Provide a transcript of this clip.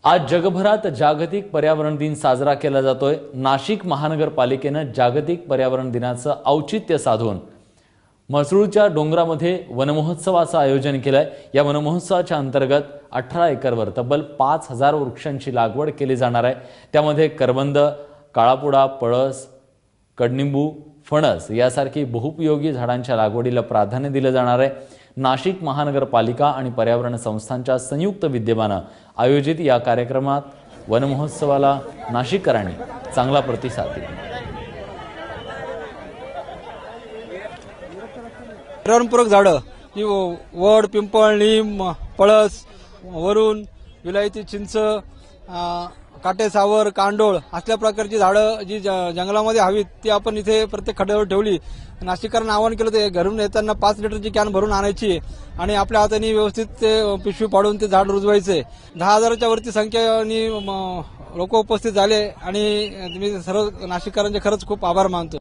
आज जगभरात जागतिक पर्यावरण दिन साजरा केला जातोय। नाशिक महानगरपालिकेनं जागतिक पर्यावरण दिनाचं औचित्य साधून म्हसरूळच्या डोंगरामध्ये वनमहोत्सवाचं आयोजन केलंय। या वनमहोत्सवाच्या अंतर्गत 18 एकरवर तब्बल 5000 वृक्षांची लागवड केली जाणार आहे। त्यामध्ये करवंद, काळापुडा, पळस, कडनिंबू, फणस यासारखी बहुपयोगी झाडांच्या लागवडीला प्राधान्य दिलं जाणार आहे। नाशिक महानगरपालिका आणि पर्यावरण संस्थांच्या संयुक्त विद्यमानं आयोजित या कार्यक्रमात वनमहोत्सवाला नाशिककरांनी चांगला प्रतिसाद दिला। पर्यावरणपूरक झाडं ही वड, पिंपळ, नीम, पळस, वरुण, विलायती, चिंच, काटेसावर, कांडोळ असल्या प्रकारची झाडं जी जंगलामध्ये हवीत ती आपण इथे प्रत्येक खड्ड्यावर ठेवली। नाशिककरांना आवाहन केलं ते घरून येताना 5 लिटरची कॅन भरून आणायची आणि आपल्या हाताने व्यवस्थित ते पिशवी पाडून ते झाड रुजवायचे। 10,000च्या वरती संख्येने लोक उपस्थित झाले आणि मी सर्व नाशिककरांचे खरंच खूप आभार मानतो।